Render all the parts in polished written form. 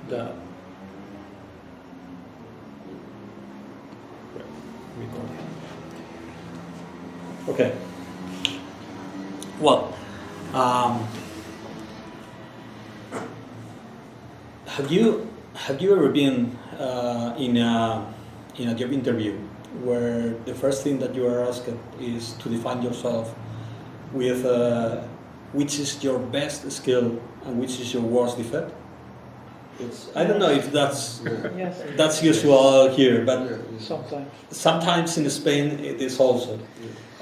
That. Okay. Well, have you ever been in a job interview where the first thing that you are asked is to define yourself with which is your best skill and which is your worst defect? I don't know if that's Yes. that's usual here, but Sometimes. in Spain it is also.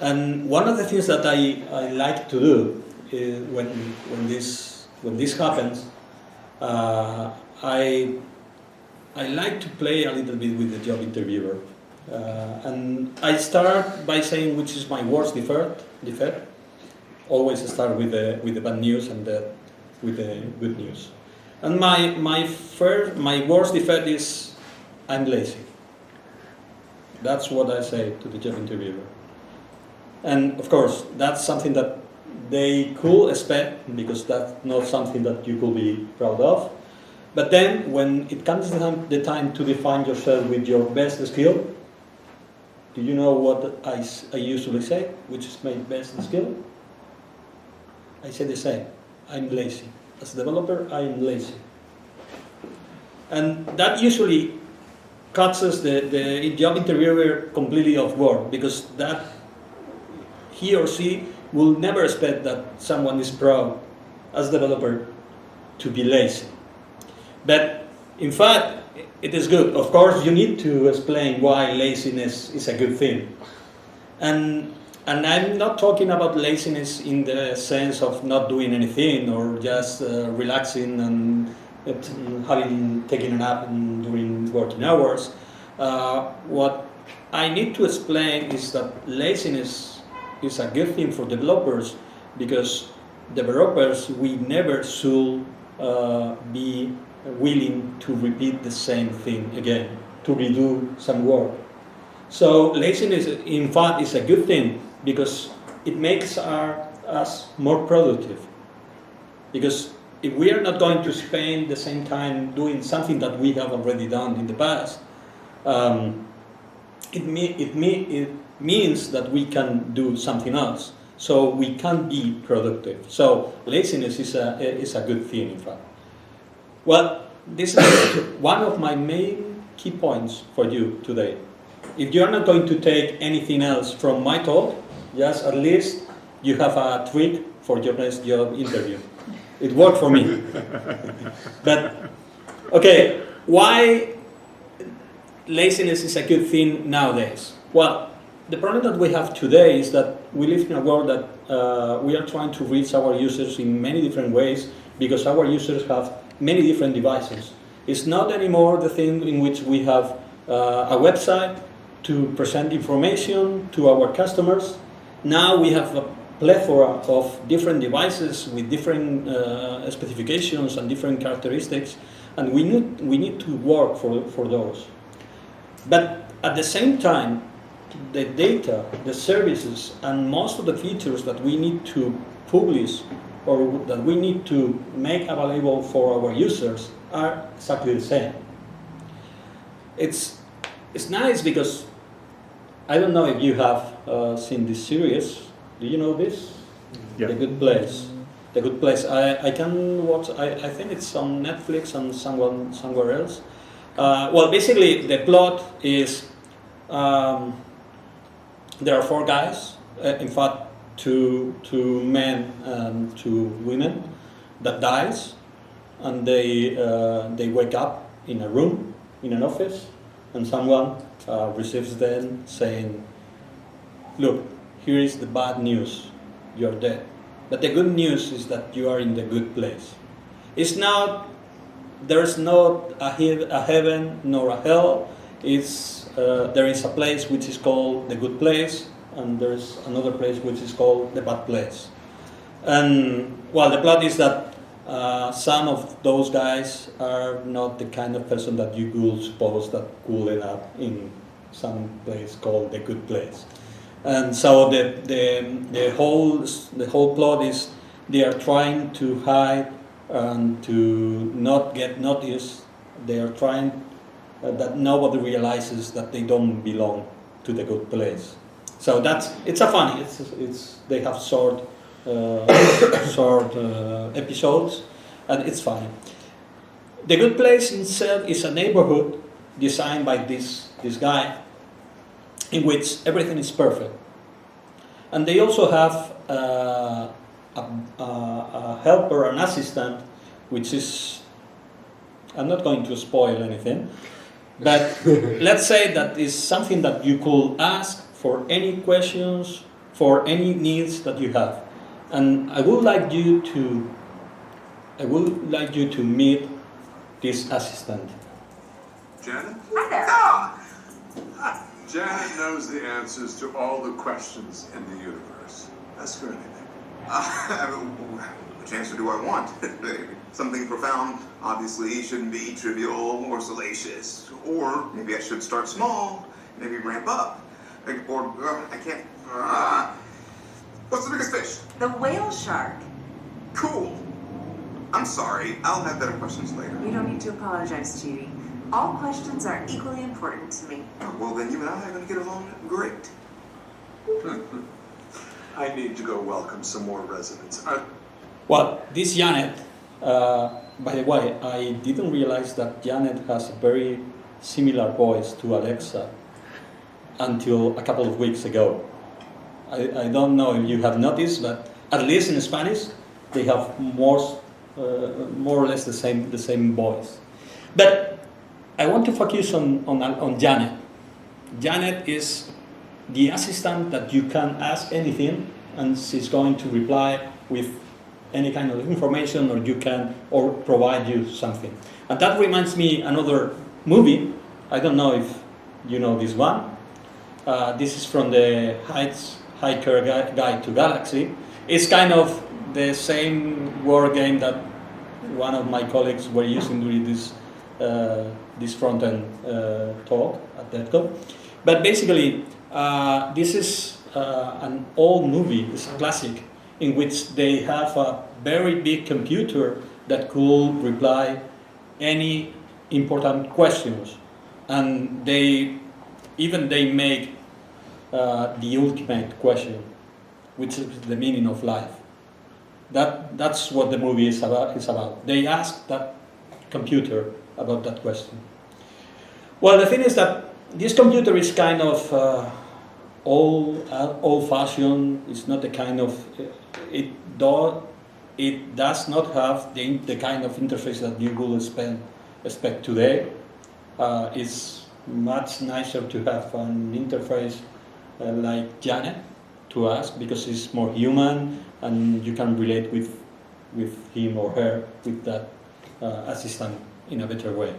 And one of the things that I like to do is when this happens, I like to play a little bit with the job interviewer, and I start by saying which is my worst defect. Always start with the bad news and with the good news. And my worst defect is I'm lazy. That's what I say to the job interviewer. And of course, that's something that they could expect because that's not something that you could be proud of. But then, when it comes the time to define yourself with your best skill, do you know what I usually say? Which is my best skill? I say the same. I'm lazy. As a developer, I am lazy. And that usually cuts the job interviewer completely off guard because that he or she will never expect that someone is proud as a developer to be lazy. But in fact, it is good. Of course, you need to explain why laziness is a good thing. And I'm not talking about laziness in the sense of not doing anything or just relaxing and taking a nap during working hours. What I need to explain is that laziness is a good thing for developers because developers we never should be willing to repeat the same thing again, to redo some work. So laziness, in fact, is a good thing because it makes us more productive. Because if we are not going to spend the same time doing something that we have already done in the past, it means that we can do something else. So we can be productive. So laziness is a good thing, in fact. Well, this is one of my main key points for you today. If you are not going to take anything else from my talk, just at least you have a trick for your next job interview. It worked for me. But, okay, why laziness is a good thing nowadays? Well, the problem that we have today is that we live in a world that we are trying to reach our users in many different ways because our users have many different devices. It's not anymore the thing in which we have a website to present information to our customers. Now we have a plethora of different devices with different specifications and different characteristics, and we need to work for those. But at the same time, the data, the services, and most of the features that we need to publish or that we need to make available for our users are exactly the same. It's nice because I don't know if you have seen this series. Do you know this? Yeah. The Good Place. The Good Place. I can watch. I think it's on Netflix and somewhere else. Well, basically the plot is there are 4 guys. In fact, two men and 2 women that dies, and they wake up in a room in an office, and someone receives them saying, "Look, here is the bad news. You're dead. But the good news is that you are in the good place. It's not. There's not a heaven nor a hell. There is a place which is called the good place, and there's another place which is called the bad place. And well, the plot is that some of those guys are not the kind of person that you could suppose that could end up in some place called the good place. And so the whole plot is they are trying to hide and to not get noticed. They are trying that nobody realizes that they don't belong to the good place. So it's a funny. It's they have short episodes, and it's funny. The Good Place itself is a neighborhood designed by this guy, in which everything is perfect, and they also have a helper, an assistant, which is, I'm not going to spoil anything, but let's say that is something that you could ask for any questions, for any needs that you have, and I would like you to meet this assistant. Janet? Hi there. Janet knows the answers to all the questions in the universe. Ask her anything. Which answer do I want? Something profound, obviously, shouldn't be trivial or salacious. Or maybe I should start small, maybe ramp up. Or I can't. What's the biggest fish? The whale shark. Cool. I'm sorry. I'll have better questions later. You don't need to apologize, Judy. All questions are equally important to me. Well, then you and I are going to get along great. I need to go welcome some more residents. Well, this Janet, by the way, I didn't realize that Janet has a very similar voice to Alexa until a couple of weeks ago. I don't know if you have noticed, but at least in Spanish, they have more or less the same voice. But I want to focus on Janet. Janet is the assistant that you can ask anything, and she's going to reply with any kind of information, or provide you something. And that reminds me another movie. I don't know if you know this one. This is from the Hiker Guide to Galaxy. It's kind of the same word game that one of my colleagues were using during this front-end talk at DEFCON. But basically, this is an old movie, it's a classic, in which they have a very big computer that could reply any important questions. And they make the ultimate question, which is the meaning of life. That's what the movie is about. They ask that computer about that question. Well, the thing is that this computer is kind of old-fashioned. It's not the kind of it does not have the kind of interface that you would expect today. It's much nicer to have an interface like Janet to ask, because it's more human and you can relate with him or her, with that assistant in a better way.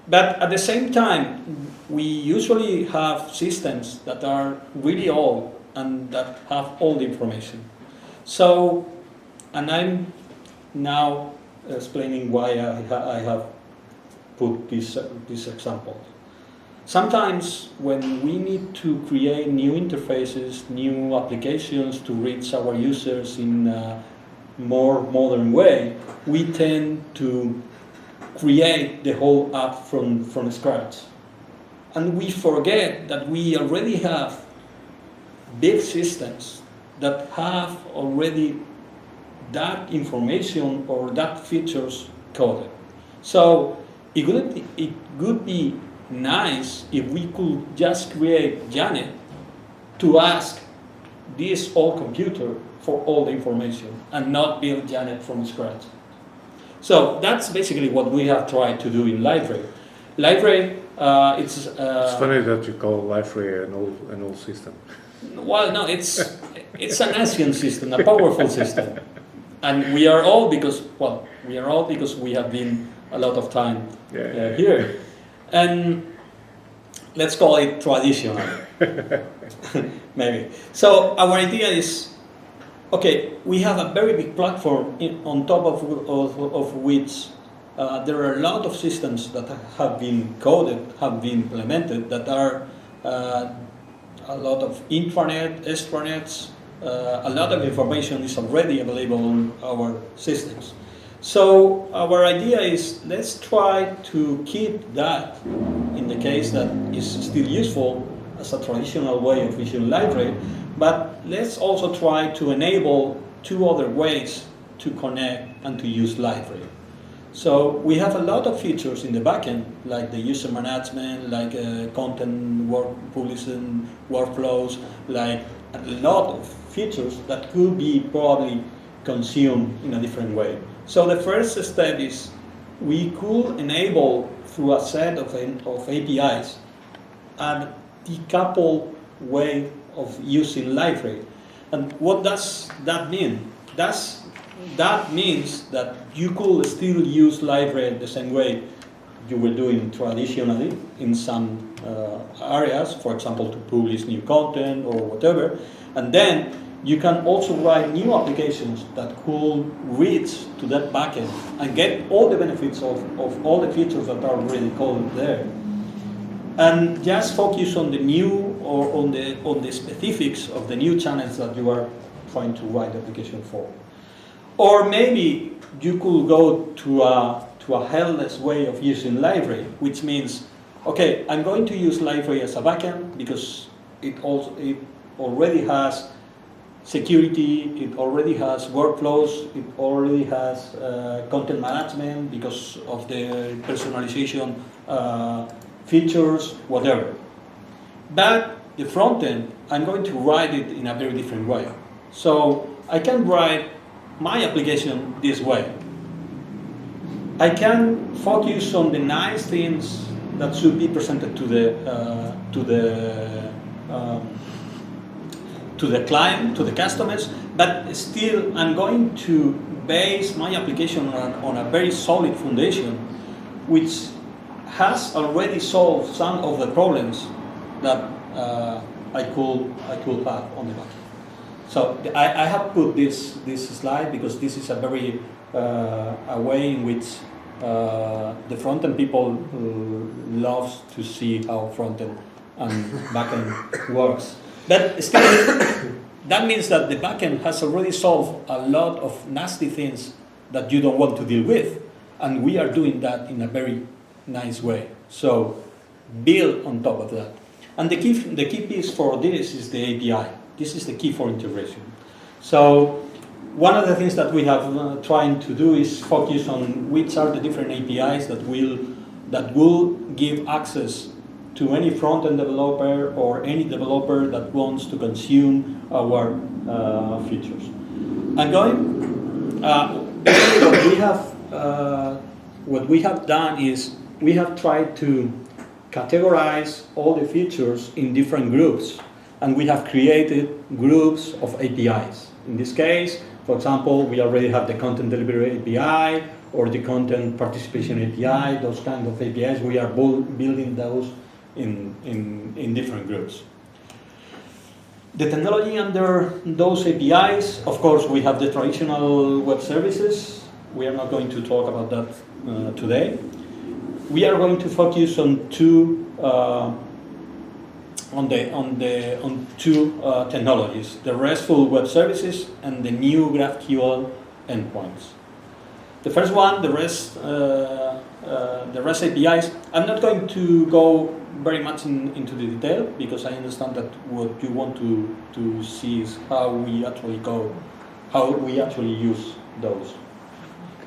But at the same time, we usually have systems that are really old and that have all the information. So, and I'm now explaining why I have put this example. Sometimes when we need to create new interfaces, new applications to reach our users in a more modern way, we tend to create the whole app from scratch. And we forget that we already have big systems that have already that information or that features coded. So it would be nice if we could just create Janet to ask this old computer for all the information and not build Janet from scratch. So that's basically what we have tried to do in Liferay. Liferay, it's funny that you call Liferay an old system. Well, no, it's an ancient system, a powerful system, and we are all because we have been a lot of time here, and let's call it traditional, maybe. So our idea is, okay, we have a very big platform on top of which there are a lot of systems that have been coded, have been implemented, that are a lot of intranet, extranets, a lot of information is already available on our systems. So our idea is, let's try to keep that in the case that is still useful as a traditional way of using Liferay, but let's also try to enable two other ways to connect and to use Liferay. So we have a lot of features in the backend, like the user management, like content publishing workflows, like a lot of features that could be probably consumed in a different way. So the first step is we could enable through a set of APIs a decoupled way of using Liferay. And what does that mean? That means that you could still use Liferay the same way you were doing traditionally in some areas, for example, to publish new content or whatever, and then you can also write new applications that could reach to that backend and get all the benefits of all the features that are already coded there. And just focus on the new or on the specifics of the new channels that you are trying to write the application for. Or maybe you could go to a headless way of using Liferay, which means, okay, I'm going to use Liferay as a backend because it already has security, it already has workflows, it already has content management because of the personalization features, whatever. But the front end, I'm going to write it in a very different way. So I can write my application this way. I can focus on the nice things that should be presented to the client, to the customers, but still I'm going to base my application on a very solid foundation, which has already solved some of the problems that I could have on the back. So I have put this slide because this is a very a way in which the front-end people loves to see how front-end and back-end works. But still, that means that the backend has already solved a lot of nasty things that you don't want to deal with, and we are doing that in a very nice way. So build on top of that. And the key piece for this is the API. This is the key for integration. So one of the things that we have trying to do is focus on which are the different APIs that will give access to any front-end developer or any developer that wants to consume our features. I'm going. Basically, what we have done is we have tried to categorize all the features in different groups, and we have created groups of APIs. In this case, for example, we already have the content delivery API or the content participation API. Those kind of APIs, we are building those in different groups. The technology under those APIs, of course, we have the traditional web services. We are not going to talk about that today. We are going to focus on two technologies: the RESTful web services and the new GraphQL endpoints. The first one, the REST APIs. I'm not going to go very much into the detail because I understand that what you want to see is how we actually use those.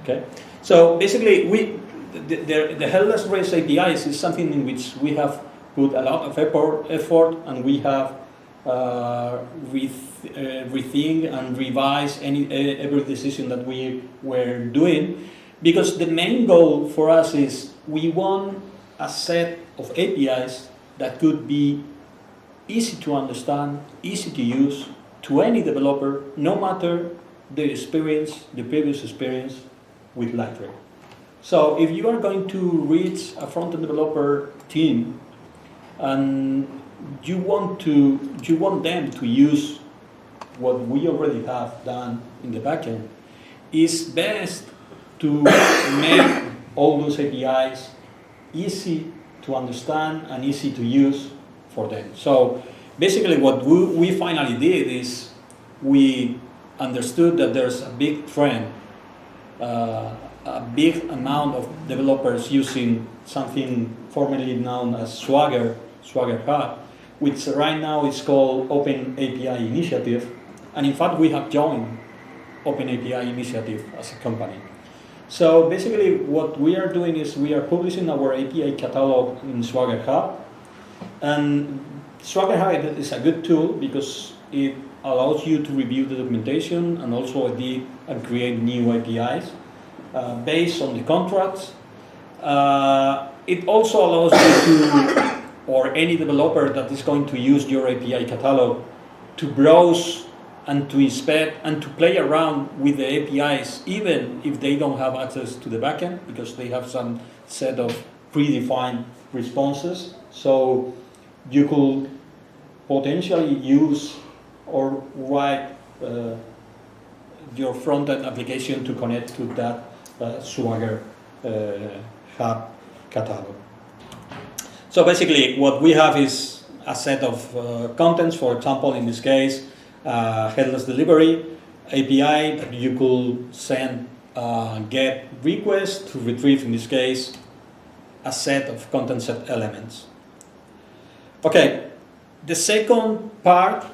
Okay, so basically the headless REST APIs is something in which we have put a lot of effort and we have rethink and revise every decision that we were doing, because the main goal for us is we want a set of APIs that could be easy to understand, easy to use to any developer, no matter their experience, the previous experience with Liferay. So if you are going to reach a front-end developer team and you want them to use what we already have done in the backend, it's best to make all those APIs easy to understand and easy to use for them. So basically what we finally did is we understood that there's a big trend, a big amount of developers using something formerly known as Swagger Hub, which right now is called Open API Initiative. And in fact, we have joined Open API Initiative as a company. So basically what we are doing is we are publishing our API catalog in Swagger Hub. And Swagger Hub is a good tool because it allows you to review the documentation and also edit and create new APIs based on the contracts. It also allows you to, or any developer that is going to use your API catalog, to browse and to inspect and to play around with the APIs, even if they don't have access to the backend, because they have some set of predefined responses. So you could potentially use or write your front-end application to connect to that Swagger Hub catalog. So basically what we have is a set of contents, for example, in this case, headless delivery API that you could send GET request to retrieve, in this case, a set of content set elements. Okay, the second part,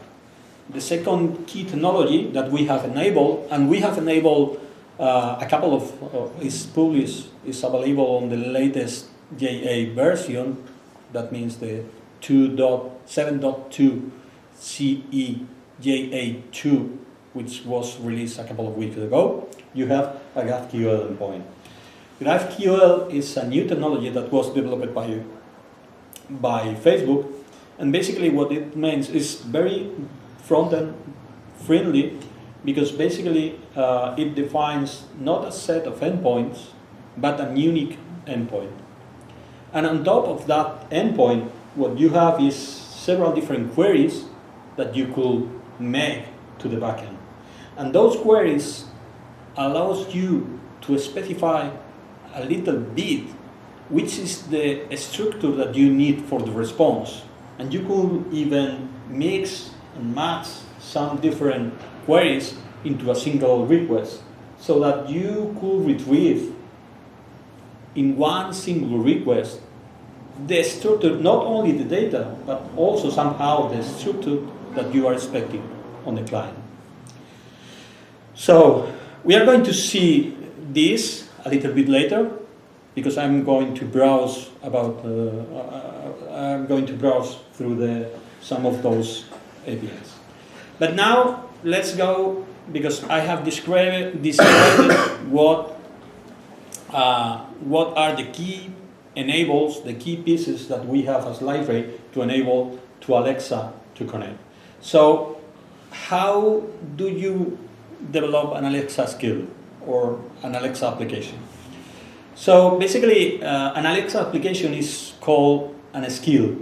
the second key technology that we have enabled, and we have enabled a couple of, is published, is available on the latest JA version, that means the 7.2 CE JA2, which was released a couple of weeks ago. You have a GraphQL endpoint. GraphQL is a new technology that was developed by Facebook, and basically what it means is very front-end friendly, because basically it defines not a set of endpoints, but a unique endpoint. And on top of that endpoint, what you have is several different queries that you could make to the backend. And those queries allows you to specify a little bit which is the structure that you need for the response. And you could even mix and match some different queries into a single request, so that you could retrieve in one single request the structure, not only the data, but also somehow the structure that you are expecting on the client. So we are going to see this a little bit later, because I'm going to browse through some of those APIs. But now let's go, because I have described what are the key enables, the key pieces that we have as Liferay to enable to Alexa to connect. So how do you develop an Alexa skill or an Alexa application? So basically an Alexa application is called an skill.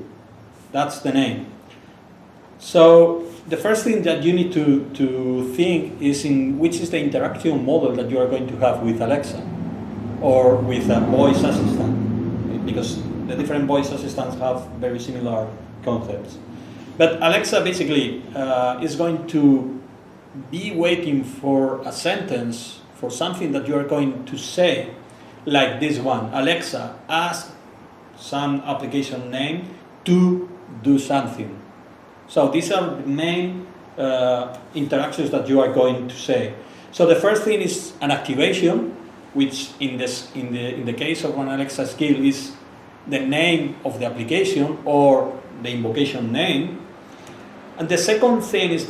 That's the name. So the first thing that you need to think is in which is the interaction model that you are going to have with Alexa or with a voice assistant, because the different voice assistants have very similar concepts. But Alexa basically is going to be waiting for a sentence, for something that you are going to say, like this one: Alexa, ask some application name to do something. So these are the main interactions that you are going to say. So the first thing is an activation, which in the case of an Alexa skill is the name of the application or the invocation name. And the second thing is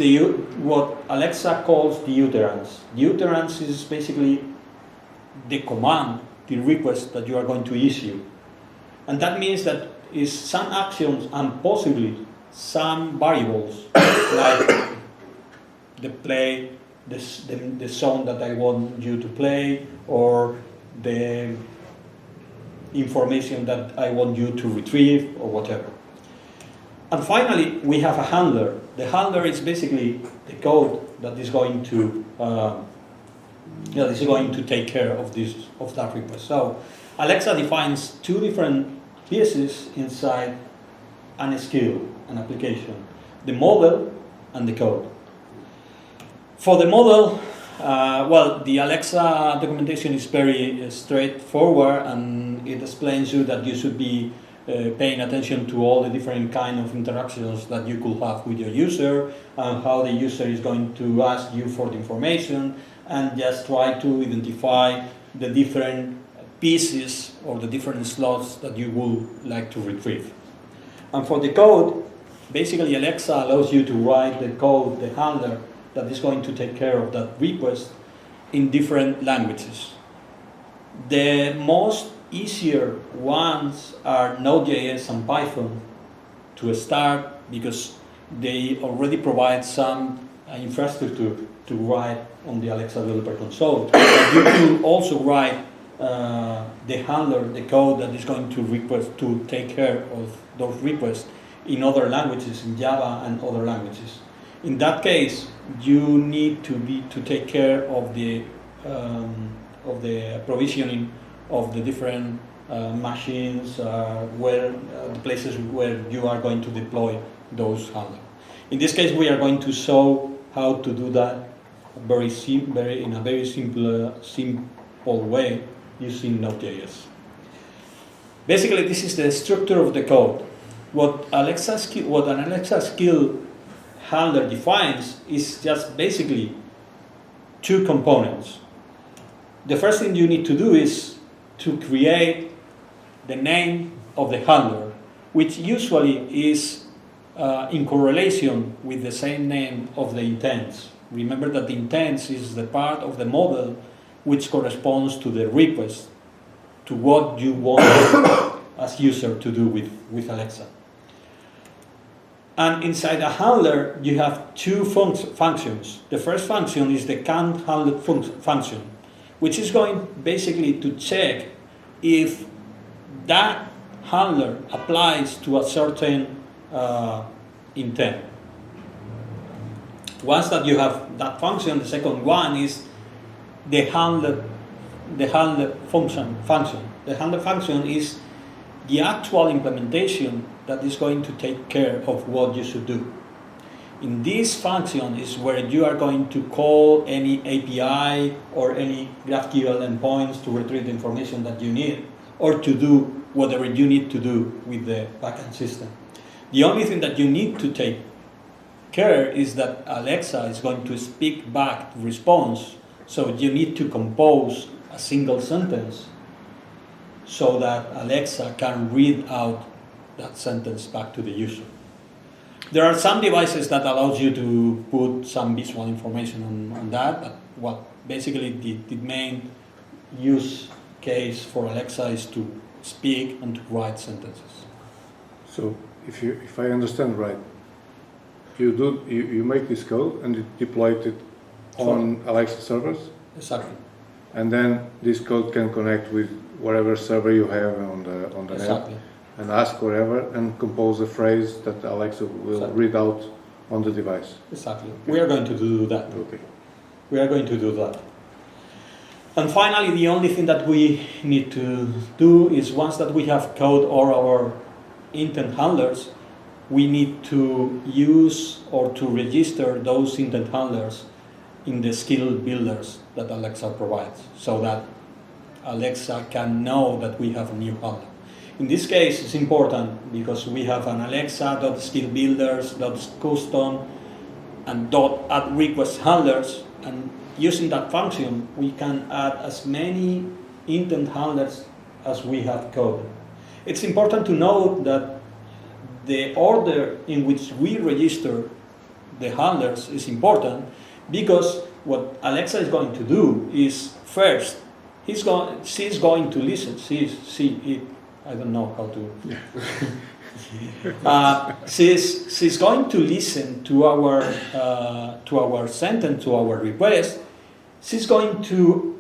what Alexa calls the utterance. The utterance is basically the command, the request that you are going to issue. And that means that is some actions and possibly some variables, like the play, the song that I want you to play, or the information that I want you to retrieve, or whatever. And finally, we have a handler. The handler is basically the code that is going to take care of that request. So Alexa defines two different pieces inside an skill, an application. the model, and the code. For the model, the Alexa documentation is very straightforward, and it explains you that you should be paying attention to all the different kind of interactions that you could have with your user, and how the user is going to ask you for the information, and just try to identify the different pieces or the different slots that you would like to retrieve. And for the code, basically Alexa allows you to write the code, the handler, that is going to take care of that request in different languages. The most easier ones are Node.js and Python to start, because they already provide some infrastructure to write on the Alexa developer console. But you can also write the handler, the code that is going to take care of those requests in other languages, in Java and other languages. In that case, you need to take care of the provisioning of the different machines, the places where you are going to deploy those handlers. In this case, we are going to show how to do that in a very simple way using Node.js. Basically, this is the structure of the code. What an Alexa skill handler defines is just basically two components. The first thing you need to do is to create the name of the handler, which usually is in correlation with the same name of the intents. Remember that the intents is the part of the model which corresponds to the request, to what you want as user to do with Alexa. And inside a handler, you have two functions. The first function is the can handler function, which is going basically to check if that handler applies to a certain intent. Once that you have that function, the second one is the handler function. The handler function is the actual implementation that is going to take care of what you should do. In this function is where you are going to call any API or any GraphQL endpoints to retrieve the information that you need, or to do whatever you need to do with the backend system. The only thing that you need to take care is that Alexa is going to speak back response, so you need to compose a single sentence so that Alexa can read out that sentence back to the user. There are some devices that allows you to put some visual information on that, but basically the main use case for Alexa is to speak and to write sentences. So if I understand right, you make this code and you deploy it on Alexa servers? Exactly. And then this code can connect with whatever server you have on the Exactly. net and ask whatever and compose a phrase that Alexa will Exactly. read out on the device. Exactly. We are going to do that. Okay. We are going to do that. And finally, the only thing that we need to do is, once that we have code all our intent handlers, we need to use or to register those intent handlers in the skill builders that Alexa provides, so that Alexa can know that we have a new handler. In this case, it's important because we have an Alexa.skillbuilders.custom and .addRequest handlers, and using that function, we can add as many intent handlers as we have code. It's important to note that the order in which we register the handlers is important, because what Alexa is going to do is, first, she's going to listen. I don't know how to. She's going to listen to our sentence, to our request. She's going to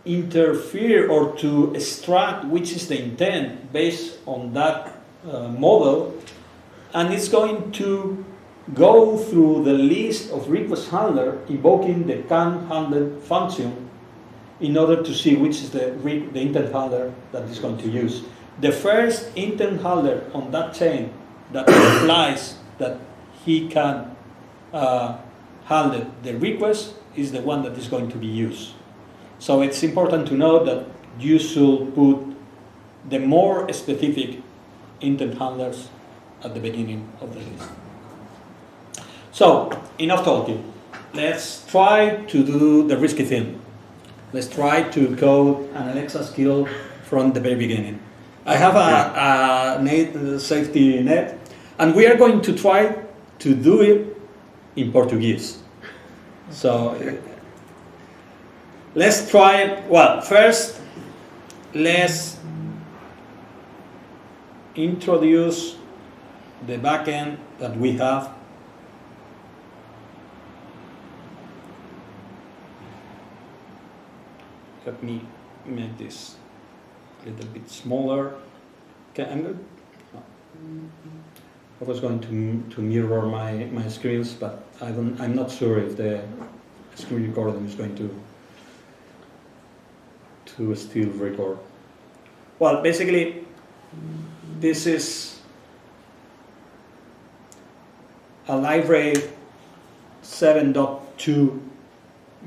interfere or to extract which is the intent based on that model, and it's going to go through the list of request handler, invoking the can handler function in order to see which is the intent handler that is going to use. The first intent handler on that chain that implies that he can handle the request is the one that is going to be used. So it's important to know that you should put the more specific intent handlers at the beginning of the list. So, enough talking. Let's try to do the risky thing. Let's try to code an Alexa skill from the very beginning. I have a safety net, and we are going to try to do it in Portuguese. So, let's try it. Well, first, let's introduce the backend that we have. Let me make this a little bit smaller. Okay, I was going to mirror my screens, but I'm not sure if the screen recording is going to still record. Well, basically, this is a Liferay 7.2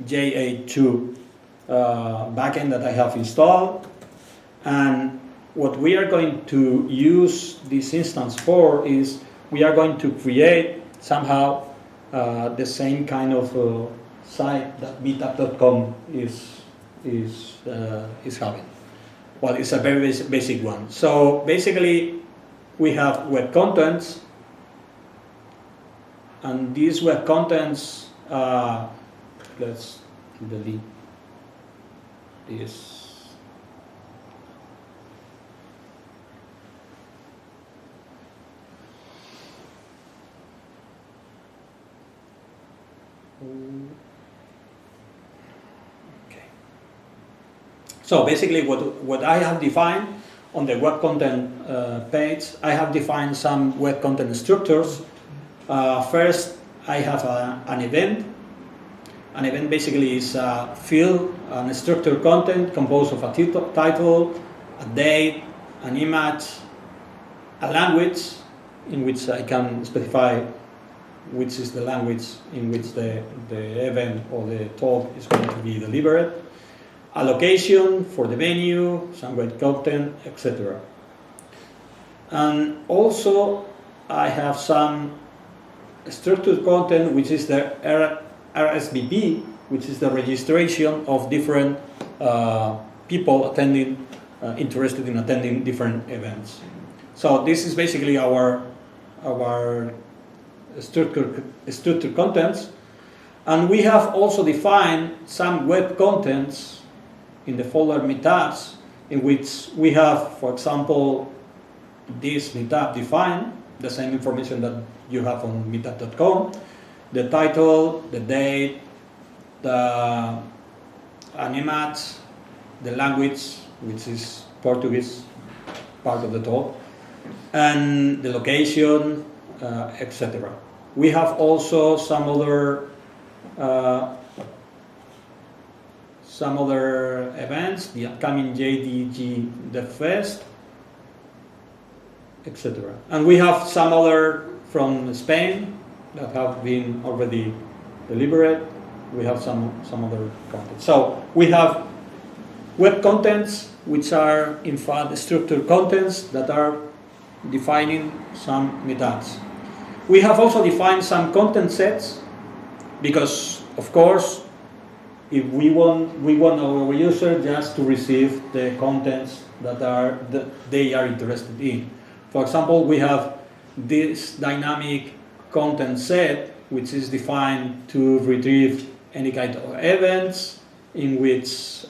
JA2 backend that I have installed, and what we are going to use this instance for is we are going to create somehow the same kind of site that Meetup.com is having. Well, it's a very basic one. So basically, we have web contents, and these web contents, let's delete this. Okay. So basically, what I have defined on the web content page, I have defined some web content structures. First, I have an event. An event basically is a field, a structured content composed of a title, a date, an image, a language in which I can specify which is the language in which the event or the talk is going to be delivered, a location for the venue, some web content, etc. And also I have some structured content, which is the RSVP, which is the registration of different people attending, interested in attending different events. So this is basically our structured contents, and we have also defined some web contents in the folder Meetups, in which we have, for example, this Meetup defined, the same information that you have on meetup.com, the title, the date, an image, the language, which is Portuguese, part of the talk, and the location, etc. We have also some other events, the upcoming JDG DevFest, etc. And we have some other from Spain that have been already delivered. We have some other content. So we have web contents, which are in fact structured contents that are defining some methods. We have also defined some content sets, because of course, if we want our user just to receive the contents that they are interested in. For example, we have this dynamic content set, which is defined to retrieve any kind of events, in which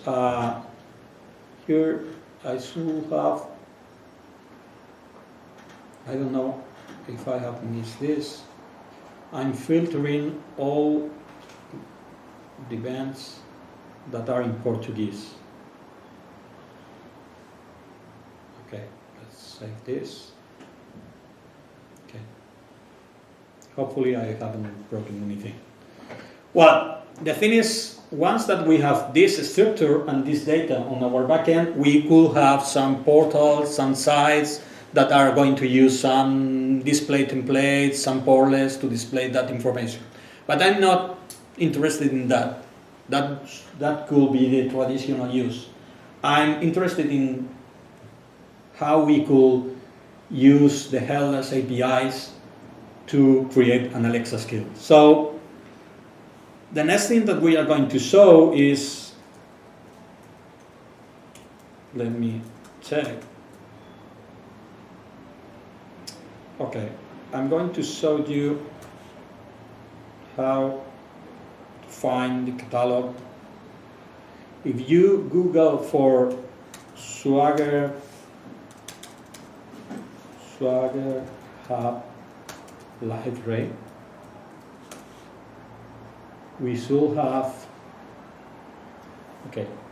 here I should have, I don't know if I have missed this. I'm filtering all the events that are in Portuguese. Okay, let's save this. Okay. Hopefully I haven't broken anything. Well, the thing is, once that we have this structure and this data on our backend, we could have some portals, some sites, that are going to use some display templates, some portlets to display that information. But I'm not interested in that. That could be the traditional use. I'm interested in how we could use the headless APIs to create an Alexa skill. So the next thing that we are going to show is, let me check. Okay, I'm going to show you how to find the catalog. If you Google for Swagger Hub Liferay, we should have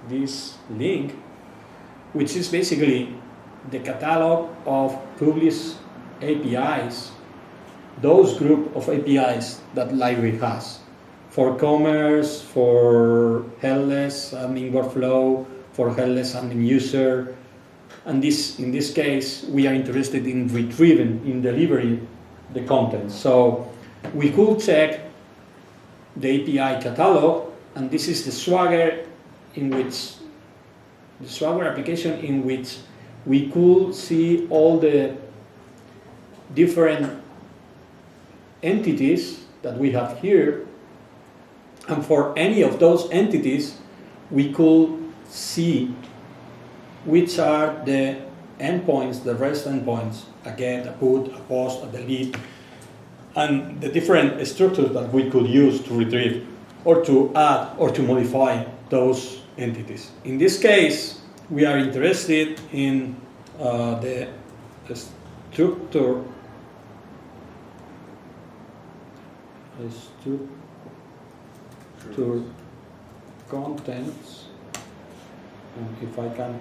this link, which is basically the catalog of published APIs, those group of APIs that Liferay has for commerce, for headless admin workflow, for headless admin user. And in this case, we are interested in retrieving, in delivering the content. So we could check the API catalog, and this is the Swagger application in which we could see all the different entities that we have here. And for any of those entities, we could see which are the endpoints, the REST endpoints, a get, a put, a post, a delete, and the different structures that we could use to retrieve or to add or to modify those entities. In this case, we are interested in the structure contents, and if I can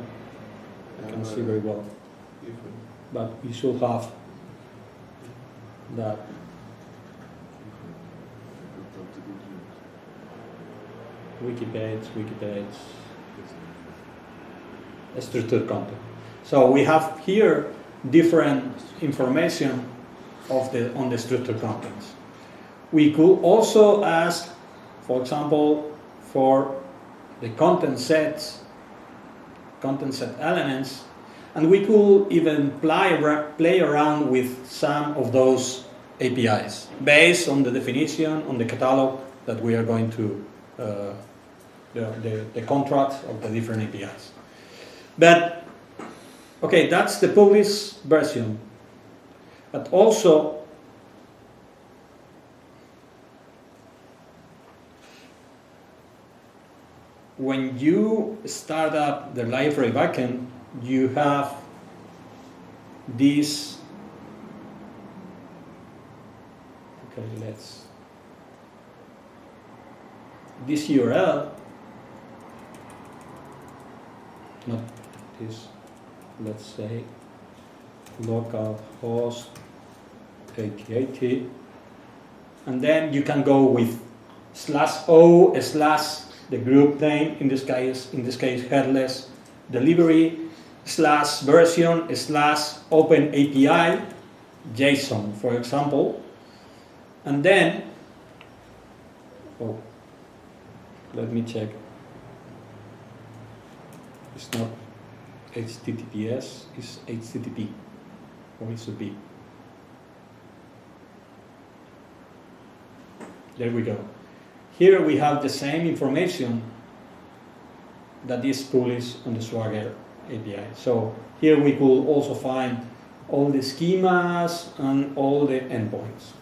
see very well, but we should have that. Wikipage, structured content. So we have here different information on the structured contents. We could also ask, for example, for the content set elements, and we could even play around with some of those APIs based on the definition, on the catalog that we are going to, the contracts of the different APIs. But, okay, that's the published version. But also, when you start up the Liferay backend, you have this. This URL, not this, let's say localhost 8080, and then you can go with /o/ the group name, in this case headless delivery /version /open API JSON, for example, and then let me check. It's not HTTPS, it's HTTP, or it should be. There we go. Here we have the same information that is published on the Swagger API. So here we could also find all the schemas and all the endpoints.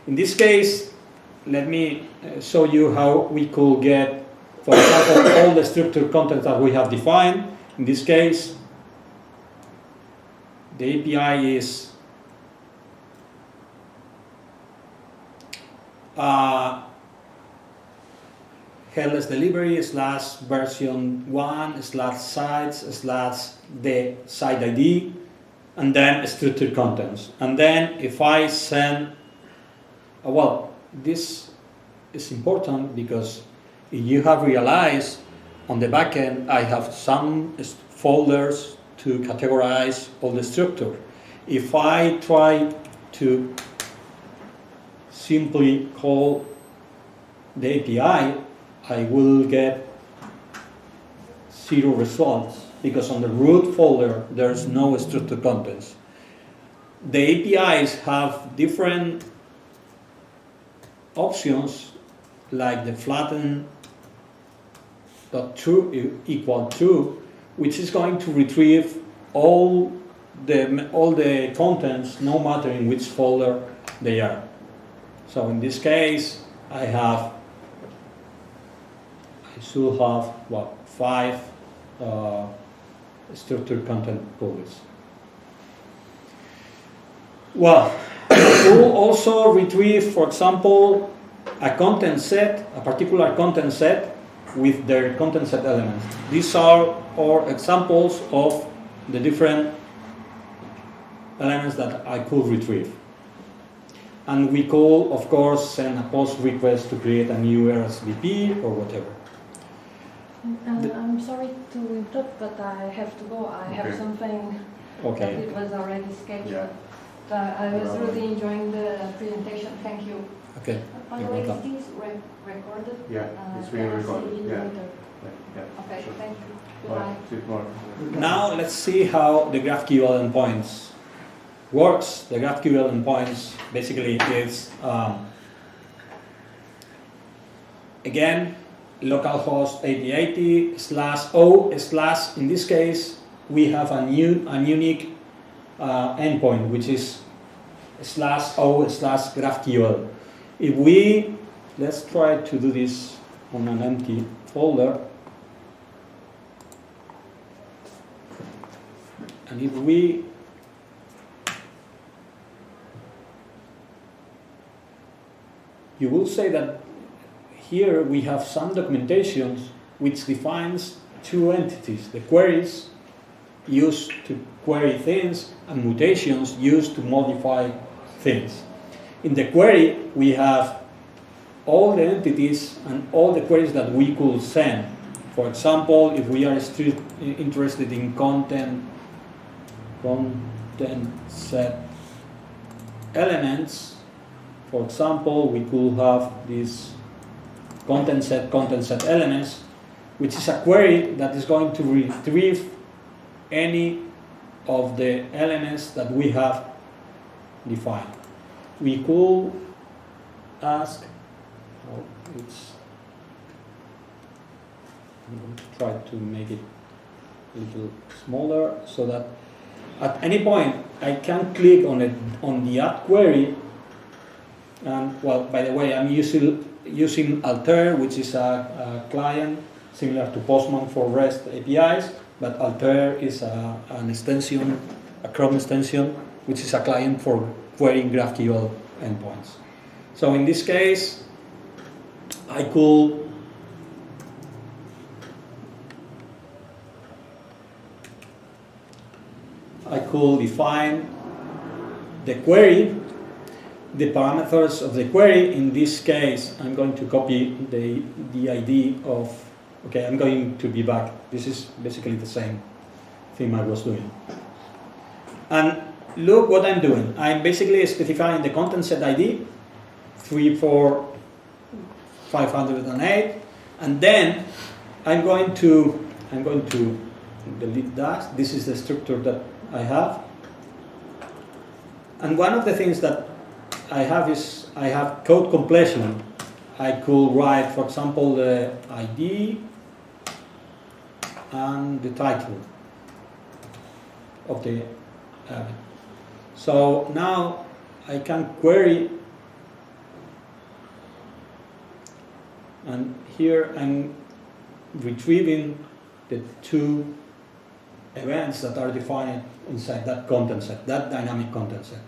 In this case, let me show you how we could get, for example, all the structured content that we have defined. In this case, the API is headless delivery /version1/sites/ the site ID, and then structured contents. And then if I send, this is important because you have realized on the backend I have some folders to categorize all the structure. If I try to simply call the API, I will get 0 results because on the root folder there's no structured contents. The APIs have different options like the flatten .true equal true, which is going to retrieve all the contents, no matter in which folder they are. So in this case, I should have 5 structured content pools. Well, it will also retrieve, for example, a content set, a particular content set with their content set elements. These are all examples of the different elements that I could retrieve. And we could, of course, send a post request to create a new RSVP or whatever. I'm sorry to interrupt, but I have to go. I have something that it was already scheduled. I was really enjoying the presentation. Thank you. Okay. By the way, is this recorded? Yeah, it's being recorded. Yeah. Okay, Sure. thank you. Bye. Goodbye. See you tomorrow. Now let's see how the GraphQL endpoints works. The GraphQL endpoints basically is again localhost 8080/o/ in this case we have a unique endpoint which is /o/GraphQL. If let's try to do this on an empty folder, and if you will say that here we have some documentation which defines 2 entities, the queries used to query things and mutations used to modify things. In the query we have all the entities and all the queries that we could send. For example, if we are still interested in content set elements, for example, we could have this content set elements, which is a query that is going to retrieve any of the elements that we have defined. We could ask, I'm going to try to make it a little smaller so that at any point I can click on the add query. And well, by the way, I'm using Altair, which is a client similar to Postman for REST APIs, but Altair is an extension, a Chrome extension, which is a client for querying GraphQL endpoints. So in this case, I could define the query, the parameters of the query. In this case, I'm going to copy the ID of, okay, I'm going to be back. This is basically the same thing I was doing. And look what I'm doing. I'm basically specifying the content set ID, 34508, and then I'm going to delete that. This is the structure that I have. And one of the things that I have is I have code completion. I could write, for example, the ID and the title of the event. So now I can query, and here I'm retrieving the 2 events that are defined inside that content set, that dynamic content set.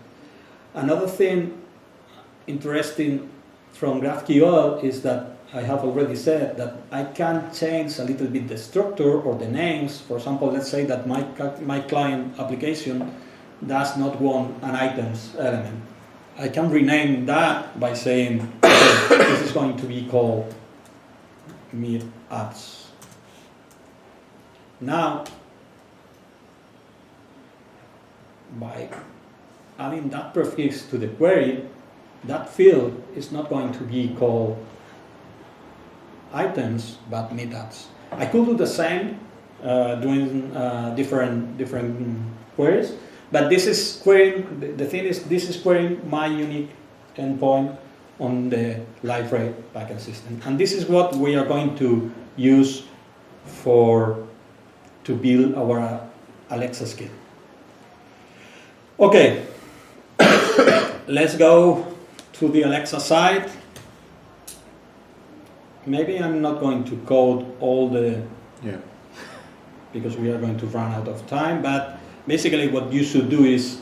Another thing interesting from GraphQL is that I have already said that I can change a little bit the structure or the names. For example, let's say that my client application does not want an items element. I can rename that by saying, okay, this is going to be called Meetups. Now, by adding that prefix to the query, that field is not going to be called items, but meetups. I could do the same doing different queries, but this is querying, the thing is, this is querying my unique endpoint on the Liferay backend system. And this is what we are going to use to build our Alexa skill. Okay, let's go to the Alexa side. Maybe I'm not going to code all the, because we are going to run out of time, but basically what you should do is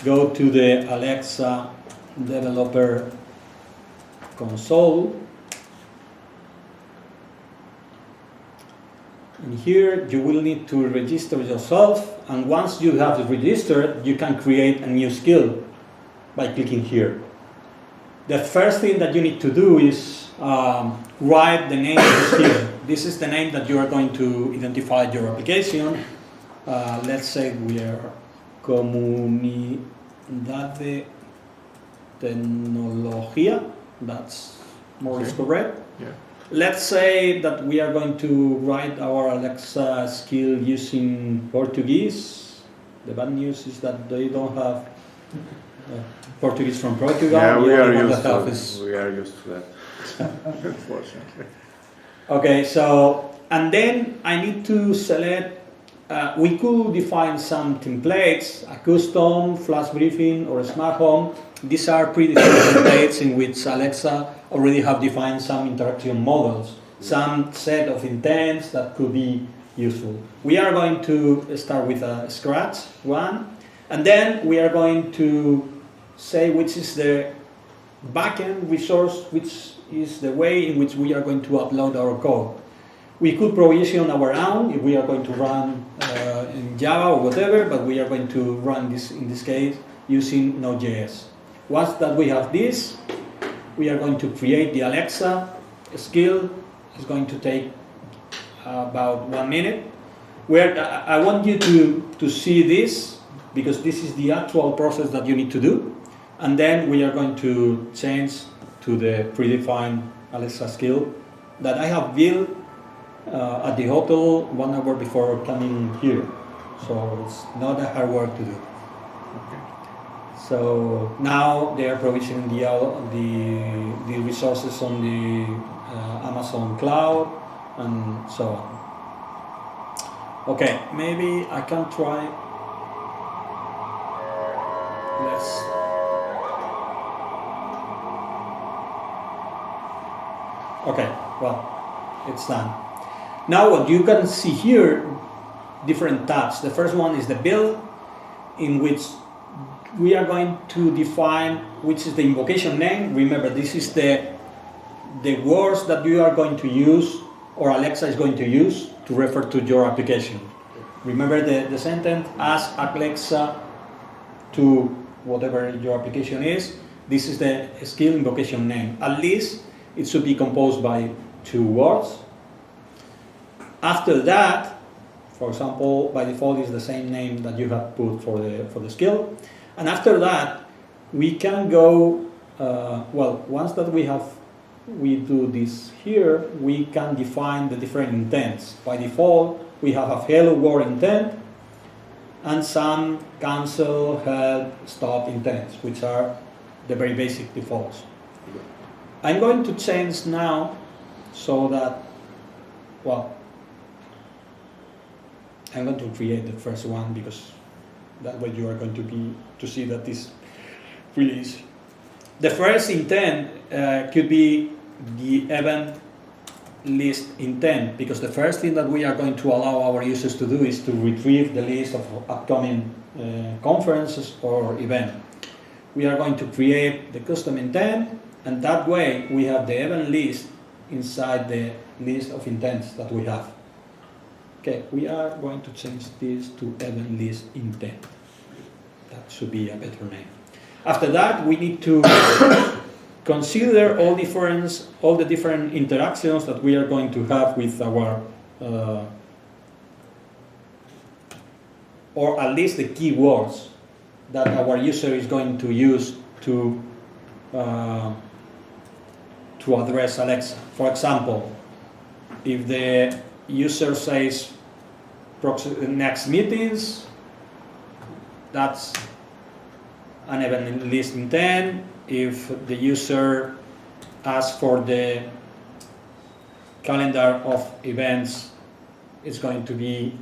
go to the Alexa developer console. And here you will need to register yourself, and once you have registered, you can create a new skill by clicking here. The first thing that you need to do is write the name of the skill. This is the name that you are going to identify your application. Let's say we are Comunidad de Tecnología. That's more or less correct. Yeah. Let's say that we are going to write our Alexa skill using Portuguese. The bad news is that they don't have Portuguese from Portugal. Yeah, we are used to that. Unfortunately. Okay, so, and then I need to select, we could define some templates, a custom, flash briefing, or a smart home. These are predefined templates in which Alexa already have defined some interaction models, some set of intents that could be useful. We are going to start with a scratch one, and then we are going to say which is the backend resource, which is the way in which we are going to upload our code. We could provision our own if we are going to run in Java or whatever, but we are going to run this, in this case, using Node.js. Once that we have this, we are going to create the Alexa skill. It's going to take about 1 minute. Where I want you to see this, because this is the actual process that you need to do. And then we are going to change to the predefined Alexa skill that I have built at the hotel 1 hour before coming here. So it's not a hard work to do. Okay. So now they are provisioning the resources on the Amazon cloud and so on. Okay, maybe I can try. Okay, well, it's done. Now what you can see here, different tabs. The first one is the build, in which we are going to define which is the invocation name. Remember, this is the words that you are going to use, or Alexa is going to use to refer to your application. Remember the sentence, ask Alexa to whatever your application is. This is the skill invocation name. At least it should be composed by 2 words. After that, for example, by default is the same name that you have put for the skill. And after that, we can go, once that we do this here, we can define the different intents. By default, we have a hello world intent and some cancel, help, stop intents, which are the very basic defaults. I'm going to change now so that, I'm going to create the first one because that way you are going to see that this really easy. The first intent could be the event list intent, because the first thing that we are going to allow our users to do is to retrieve the list of upcoming conferences or event. We are going to create the custom intent, and that way we have the event list inside the list of intents that we have. Okay, we are going to change this to event list intent. That should be a better name. After that, we need to consider all the different interactions that we are going to have with our, or at least the keywords that our user is going to use to address Alexa. For example, if the user says next meetings, that's an event list intent. If the user asks for the calendar of events, it's going to be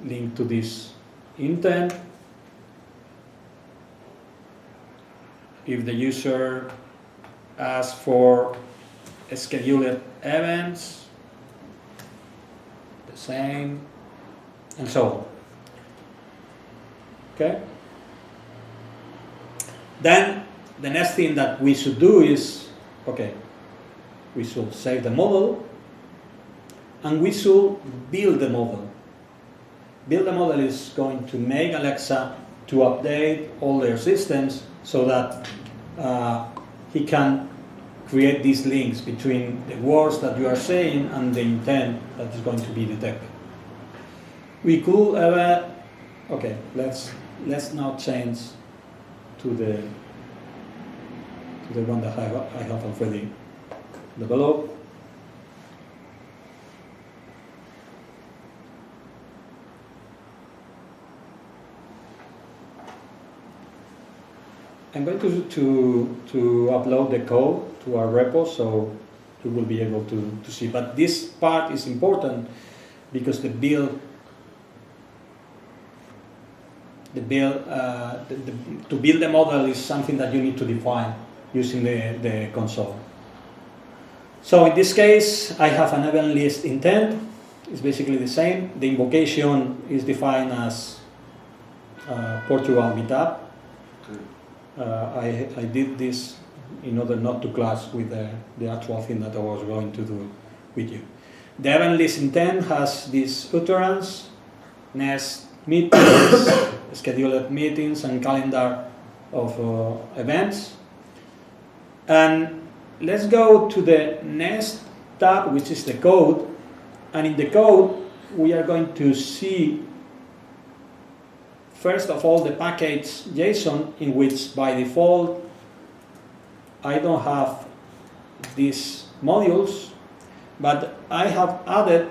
linked to this intent. If the user asks for scheduled events, the same, and so on. Okay? Then the next thing that we should do is, okay, we should save the model and we should build the model. Build the model is going to make Alexa to update all their systems so that he can create these links between the words that you are saying and the intent that is going to be detected. We could okay, let's now change to the one that I have already developed. I'm going to upload the code to our repo, so you will be able to see. But this part is important because to build the model is something that you need to define using the console. So in this case, I have an event list intent. It's basically the same. The invocation is defined as Portugal Meetup. I did this in order not to clash with the actual thing that I was going to do with you. The event list intent has this utterance, next meetings, scheduled meetings, and calendar of events. And let's go to the next tab, which is the code. And in the code, we are going to see first of all the package JSON, in which by default I don't have these modules, but I have added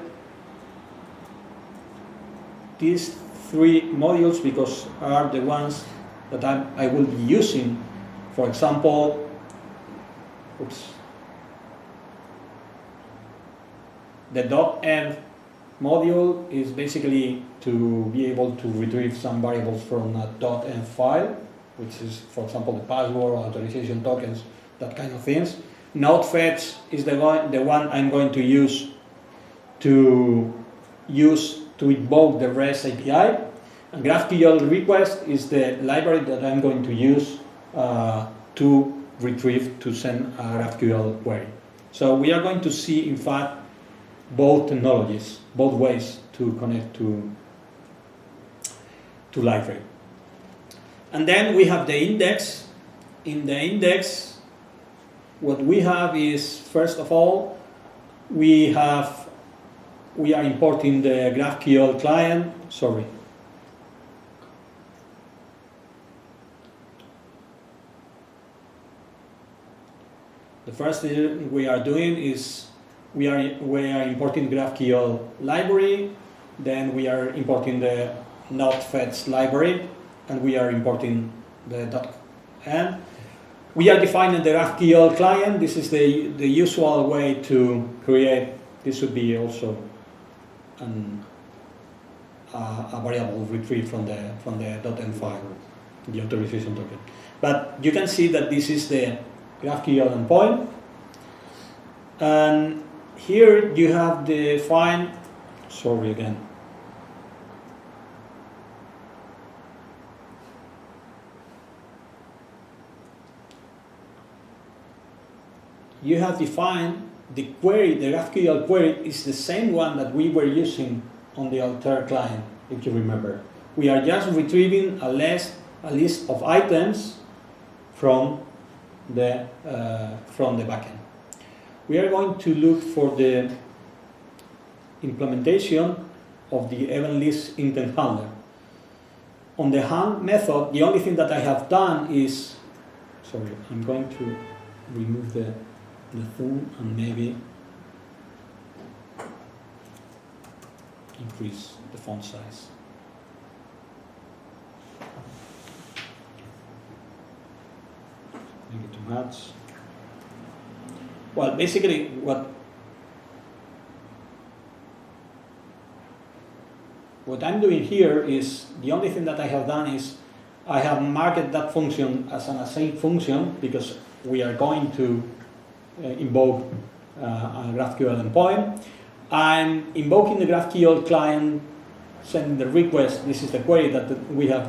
these three modules because are the ones that I will be using. For example, the .env module is basically to be able to retrieve some variables from a .env file, which is, for example, the password, authorization tokens, that kind of things. Node fetch is the one I'm going to use to invoke the REST API. And GraphQL request is the library that I'm going to use to retrieve, to send a GraphQL query. So we are going to see, in fact, both technologies, both ways to connect to Liferay. And then we have the index. In the index, what we have is, first of all, we are importing the GraphQL client. Sorry. The first thing we are doing is we are importing GraphQL library, then we are importing the node fetch library, and we are importing the .env. We are defining the GraphQL client. This is the usual way to create. This would be also a variable retrieved from the .env file, the authorization token. But you can see that this is the GraphQL endpoint, and here you have defined. Sorry again. You have defined the query. The GraphQL query is the same one that we were using on the Altair client, if you remember. We are just retrieving a list of items from the backend. We are going to look for the implementation of the event list intent handler. on the hand method, the only thing that I have done is, sorry, I'm going to remove the zoom and maybe increase the font size. Make it too much. Well, basically what I'm doing here is, the only thing that I have done is I have marked that function as an async function because we are going to invoke a GraphQL endpoint. I'm invoking the GraphQL client, sending the request. This is the query that we have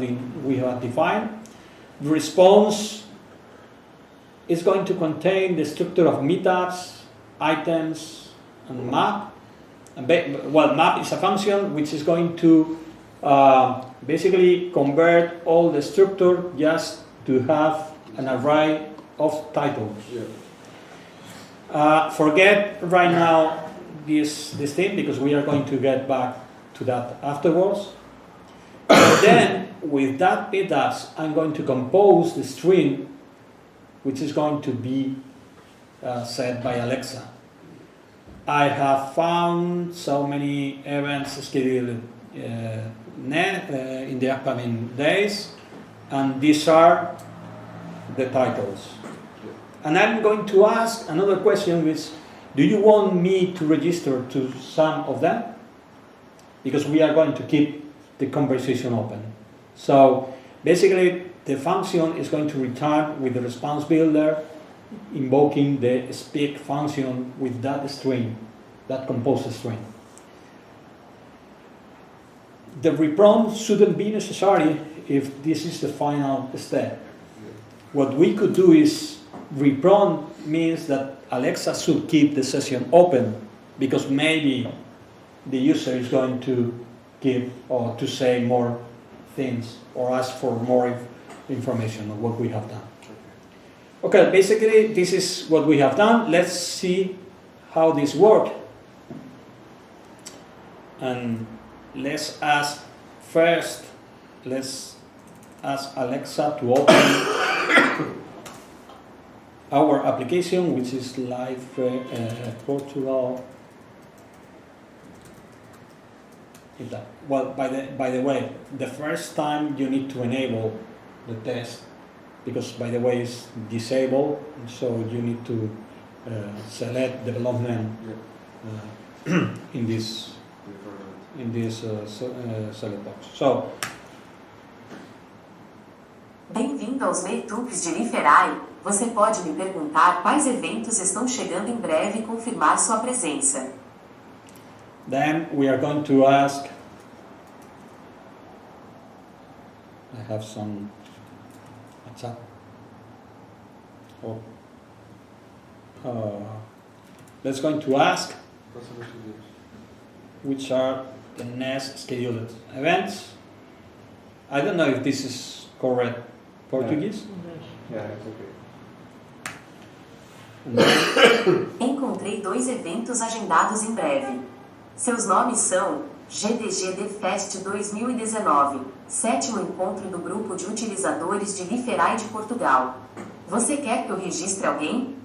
defined. The response is going to contain the structure of meetups, items, and map. Well, map is a function which is going to basically convert all the structure just to have an array of titles. Yeah. Forget right now this thing because we are going to get back to that afterwards. But then with that meetups, I'm going to compose the string which is going to be set by Alexa. I have found so many events scheduled in the upcoming days, and these are the titles. And I'm going to ask another question, which, do you want me to register to some of them? Because we are going to keep the conversation open. So basically, the function is going to return with the response builder, invoking the speak function with that string, that composed string. The reprompt shouldn't be necessary if this is the final step. What we could do is, reprompt means that Alexa should keep the session open because maybe the user is going to give or to say more things or ask for more information on what we have done. Okay, basically this is what we have done. Let's see how this works. And let's ask Alexa to open our application, which is Liferay Portugal. Well, by the way, the first time you need to enable the test, because by the way it's disabled, so you need to select development in this select box. So, bem-vindo aos Meetups de Liferay. Você pode me perguntar quais eventos estão chegando em breve e confirmar sua presença. Then we are going to ask, I have some WhatsApp. Let's going to ask which are the next scheduled events. I don't know if this is correct Portuguese. Yeah, it's okay. Encontrei 2 eventos agendados em breve. Seus nomes são GDG Fest 2019, 7º encontro do grupo de utilizadores de Liferay de Portugal. Você quer que eu registre alguém?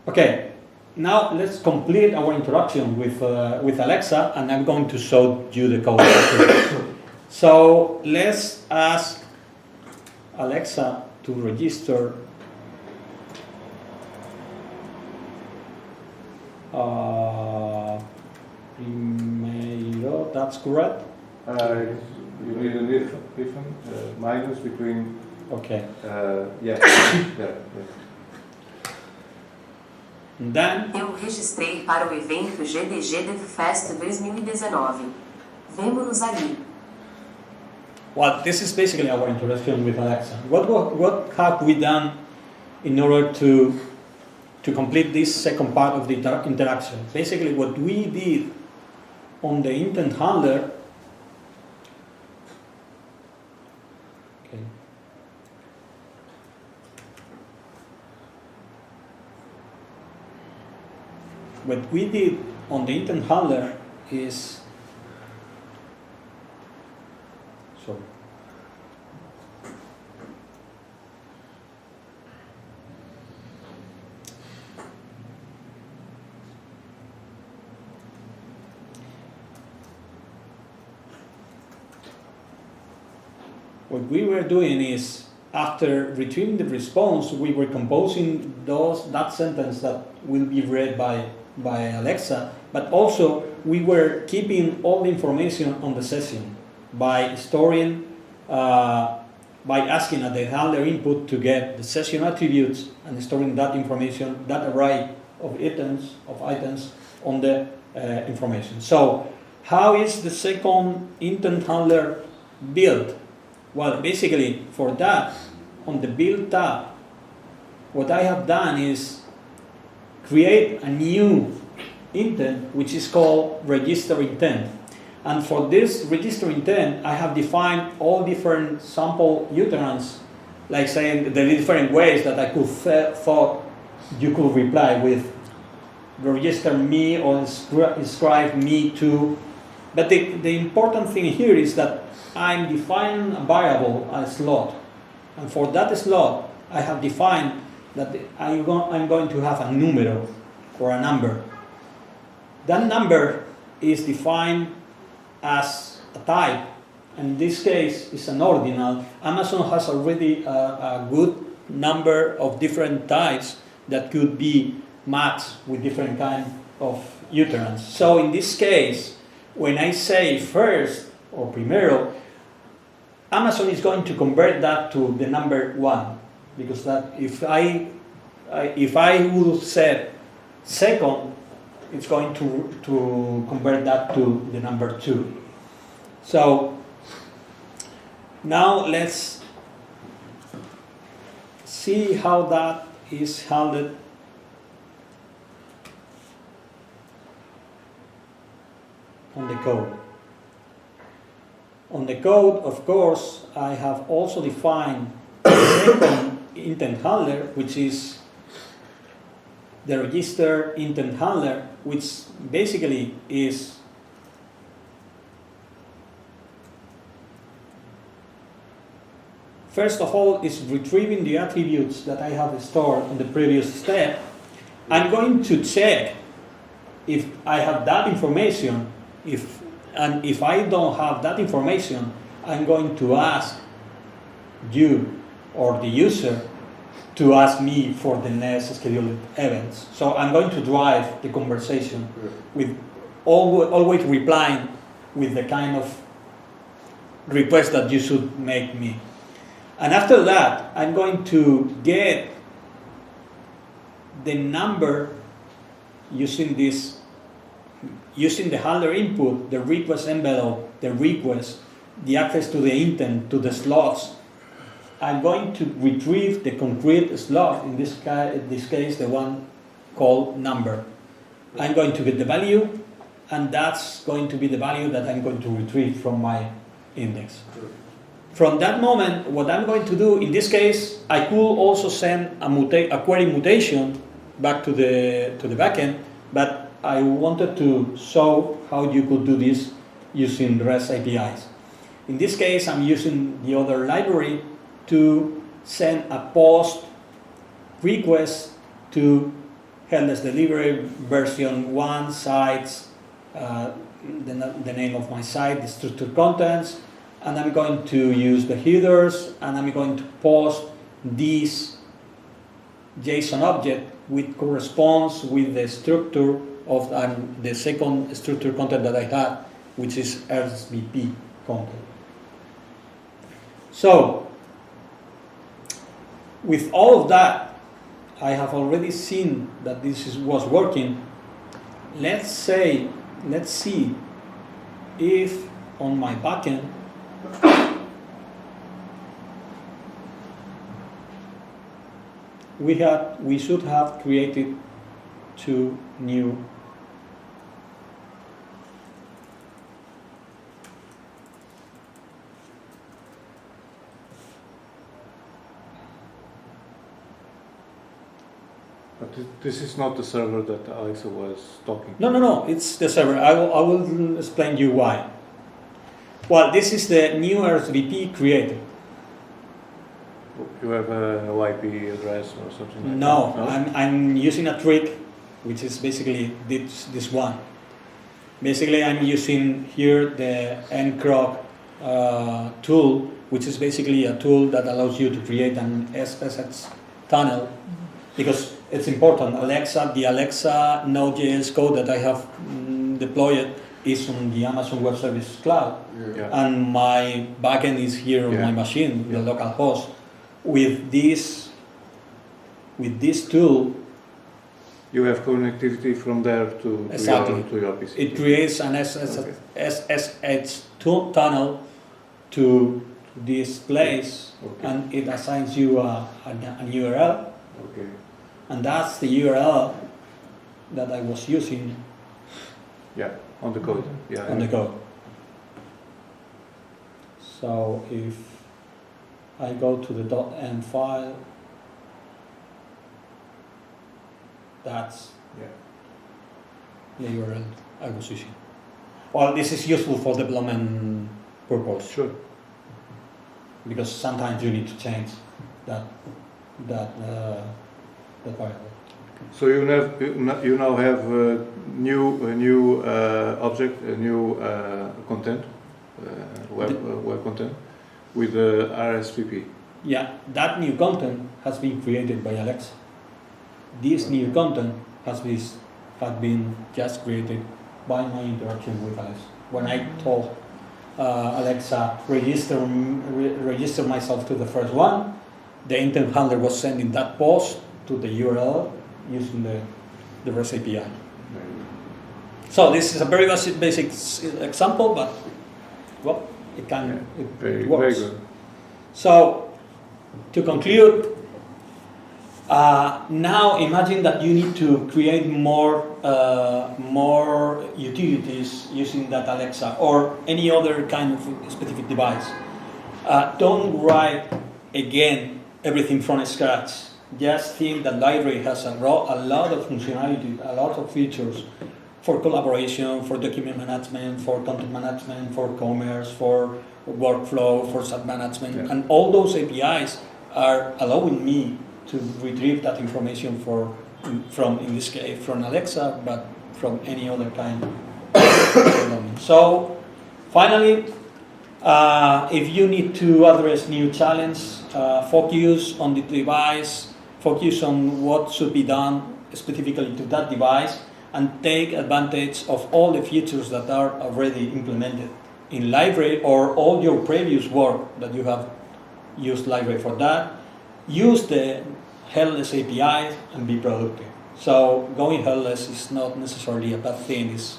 Okay, now let's complete our introduction with Alexa, and I'm going to show you the code. So let's ask Alexa to register Primeiro, that's correct? You need an if minus between. Okay. Yeah. Yeah. Then, Eu registrei para o evento GDG Fest 2019. Vemo-nos ali. well, this is basically our introduction with Alexa. What have we done in order to complete this second part of the interaction? Basically, what we did on the intent handler. Okay. What we did on the intent handler is. Sorry. What we were doing is, after retrieving the response, we were composing that sentence that will be read by Alexa, but also we were keeping all the information on the session by storing, by asking at the handler input to get the session attributes and storing that information, that array of items on the information. So, how is the second intent handler built? Well, basically, for that, on the Build tab, what I have done is create a new intent, which is called Register Intent. And for this Register Intent, I have defined all different sample utterances, like saying the different ways that I could thought you could reply with register me or inscribe me to. But the important thing here is that I'm defining a variable, a slot, and for that slot I have defined that I'm going to have a numero or a number. That number is defined as a type, and in this case it's an ordinal. Amazon has already a good number of different types that could be matched with different kind of utterance. So in this case, when I say first or primero, Amazon is going to convert that to the number 1, because that if I would say second, it's going to convert that to the number 2. So now let's see how that is handled on the code. On the code, of course, I have also defined the second intent handler, which is the register intent handler, which basically is first of all is retrieving the attributes that I have stored on the previous step. I'm going to check if I have that information, and if I don't have that information, I'm going to ask you or the user to ask me for the next scheduled events. So I'm going to drive the conversation with always replying with the kind of request that you should make me. And after that, I'm going to get the number using the handler input, the request envelope, the request, the access to the intent, to the slots. I'm going to retrieve the concrete slot, in this case the one called number. I'm going to get the value, and that's going to be the value that I'm going to retrieve from my index. From that moment, what I'm going to do, in this case, I could also send a query mutation back to the backend, but I wanted to show how you could do this using REST APIs. In this case, I'm using the other library to send a post request to headless delivery version 1 sites, the name of my site, the structured contents, and I'm going to use the headers, and I'm going to post this JSON object which corresponds with the structure of the second structured content that I had, which is RSVP content. So, with all of that, I have already seen that this was working. Let's see if on my backend we should have created 2 new But this is not the server that Alexa was talking to. No, it's the server. I will explain you why. Well, this is the new RSVP created. You have a IP address or something like No, that? I'm using a trick, which is basically this one. Basically, I'm using here the ncroc tool, which is basically a tool that allows you to create an SSH tunnel, because it's important. The Alexa Node.js code that I have deployed is on the Amazon Web Service Cloud, Yeah. and my backend is here on my machine, the local host. With this tool, You have connectivity from there to your PC. it creates an SSH tunnel to this place, and it assigns you an URL, Okay. and that's the URL that I was using Yeah, on the code. Yeah. on the code. So if I go to the .env file, that's the URL I was using. Well, this is useful for development purpose, Sure. because sometimes you need to change that variable. So you now have a new object, a new content, web content with the RSVP. Yeah, that new content has been created by Alexa. This new content has been just created by my interaction with Alexa. When I told Alexa register myself to the first one, the intent handler was sending that post to the URL using the REST API. So this is a very basic example, but well, it Very works. good. So to conclude, now imagine that you need to create more utilities using that Alexa or any other kind of specific device. Don't write again everything from scratch. Just think that Liferay has a lot of functionality, a lot of features for collaboration, for document management, for content management, for commerce, for workflow, for sub management, and all those APIs are allowing me to retrieve that information from, in this case, from Alexa, but from any other kind of technology. So, finally, if you need to address new challenge, focus on the device, focus on what should be done specifically to that device, and take advantage of all the features that are already implemented in Liferay or all your previous work that you have used Liferay for that. Use the headless API and be productive. So going headless is not necessarily a bad thing, it's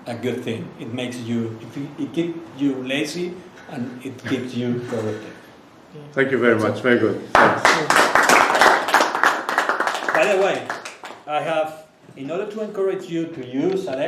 a good thing. It makes you, it keeps you lazy and it keeps you productive. Thank you very much. Very good. Thanks. By the way, in order to encourage you to use Alexa,